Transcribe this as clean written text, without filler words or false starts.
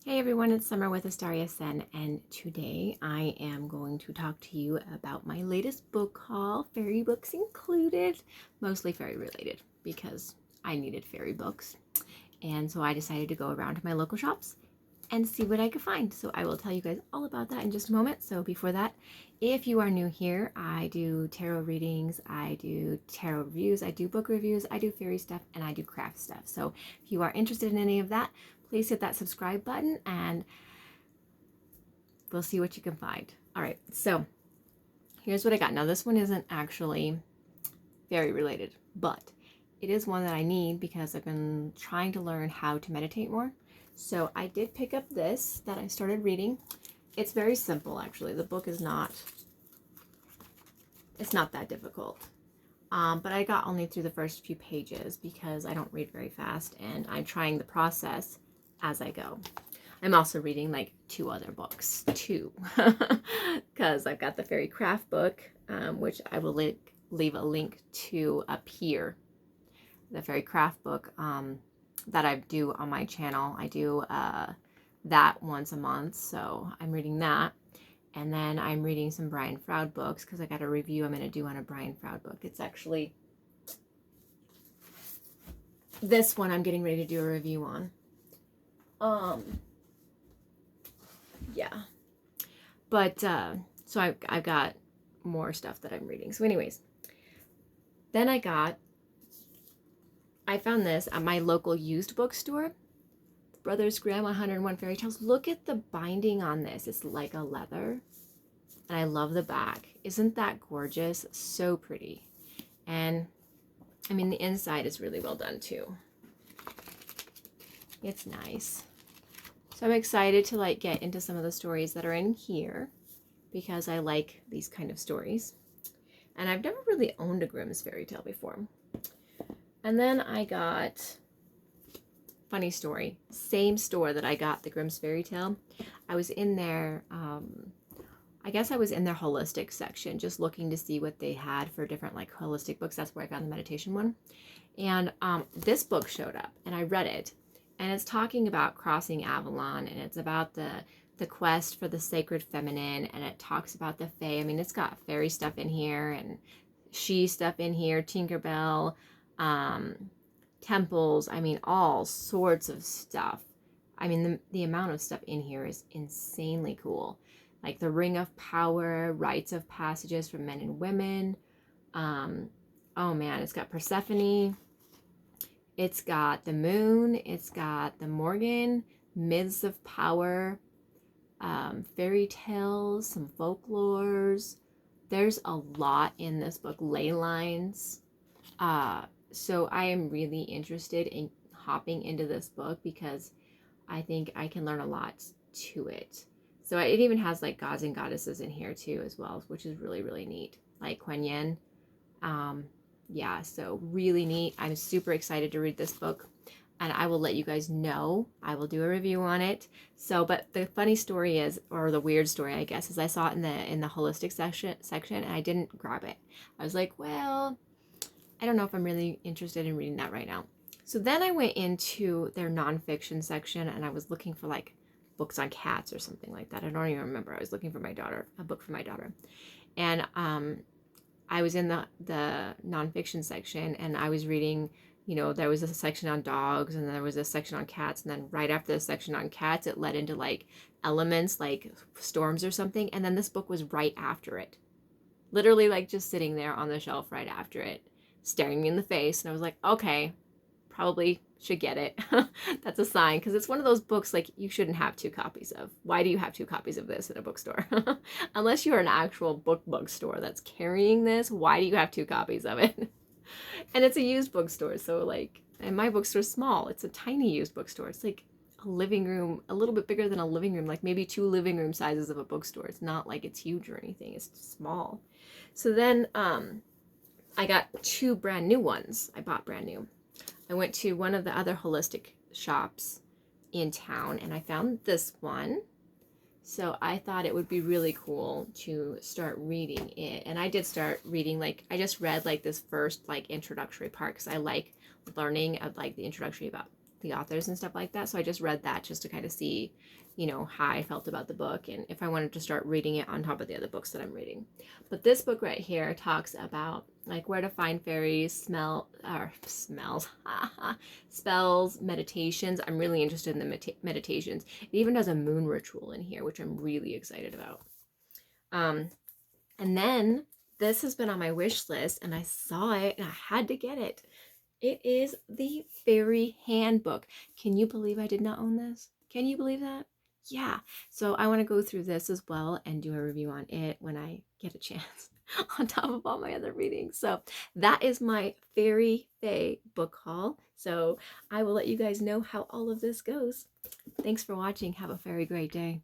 Hey everyone, it's Summer with AstariaSen, and today I am going to talk to you about my latest book haul, fairy books included, mostly fairy related because I needed fairy books. And so I decided to go around to my local shops and see what I could find. So I will tell you guys all about that in just a moment. So before that, if you are new here, I do tarot readings, I do tarot reviews, I do book reviews, I do fairy stuff, and I do craft stuff. So if you are interested in any of that, please hit that subscribe button and we'll see what you can find. All right, so here's what I got. Now this one isn't actually fairy related, but it is one that I need because I've been trying to learn how to meditate more. So I did pick up this that I started reading. It's very simple, actually. The book is not, it's not that difficult. But I got only through the first few pages because I don't read very fast and I'm trying the process as I go. I'm also reading like 2 other books too because I've got the fairy craft book, which I will leave a link to up here. The fairy craft book that I do on my channel. I do that once a month, so I'm reading that. And then I'm reading some Brian Froud books because I got a review I'm going to do on a Brian Froud book. It's actually this one I'm getting ready to do a review on. Yeah. But, so I've got more stuff that I'm reading. So anyways, then I found this at my local used bookstore. Brothers Grimm 101 Fairy Tales. Look at the binding on this. It's like a leather. And I love the back. Isn't that gorgeous? So pretty. And I mean, the inside is really well done too. It's nice. So I'm excited to like get into some of the stories that are in here because I like these kind of stories. And I've never really owned a Grimm's fairy tale before. And then I got, funny story, same store that I got the Grimm's fairy tale. I was in there, I guess I was in their holistic section, just looking to see what they had for different like holistic books. That's where I found the meditation one. And this book showed up and I read it. And it's talking about crossing Avalon, and it's about the quest for the sacred feminine, and it talks about the fae. I mean, it's got fairy stuff in here and she stuff in here, Tinkerbell, temples, I mean, all sorts of stuff. I mean, the amount of stuff in here is insanely cool. Like the Ring of Power, rites of passages for men and women. Oh man, it's got Persephone. It's got the moon. It's got the Morgan, myths of power, fairy tales, some folklores. There's a lot in this book. Ley lines. So I am really interested in hopping into this book because I think I can learn a lot to it. So it even has like gods and goddesses in here too as well, which is really, really neat. Like Kuan Yin. Yeah, so really neat. I'm super excited to read this book and I will let you guys know. I will do a review on it. So, but the funny story is, or the weird story, I guess, is I saw it in the holistic section and I didn't grab it. I was like, well, I don't know if I'm really interested in reading that right now. So then I went into their nonfiction section and I was looking for like books on cats or something like that. I don't even remember. I was looking for my daughter, a book for my daughter. And I was in the nonfiction section and I was reading, you know, there was a section on dogs and there was a section on cats. And then right after the section on cats, it led into like elements like storms or something. And then this book was right after it. Literally like just sitting there on the shelf right after it, staring me in the face. And I was like, okay, probably should get it. That's a sign, because it's one of those books like you shouldn't have 2 copies of. Why do you have 2 copies of this in a bookstore? Unless you're an actual bookstore that's carrying this, why do you have 2 copies of it? And it's a used bookstore, so like, and my bookstore's small. It's a tiny used bookstore. It's like a living room, a little bit bigger than a living room, like maybe 2 living room sizes of a bookstore. It's not like it's huge or anything. It's small. So then I got 2 brand new ones. I bought brand new. I went to one of the other holistic shops in town and I found this one. So I thought it would be really cool to start reading it. And I did start reading, like, I just read like this first like introductory part because I like learning of like the introductory about the authors and stuff like that. So I just read that just to kind of see, you know, how I felt about the book and if I wanted to start reading it on top of the other books that I'm reading. But this book right here talks about like where to find fairies, smells, spells, meditations. I'm really interested in the meditations. It even does a moon ritual in here, which I'm really excited about. And then this has been on my wish list and I saw it and I had to get it. It is the Faery Handbook. Can you believe I did not own this? Can you believe that? Yeah. So I want to go through this as well and do a review on it when I get a chance on top of all my other readings. So that is my Faery Fae book haul. So I will let you guys know how all of this goes. Thanks for watching. Have a very great day.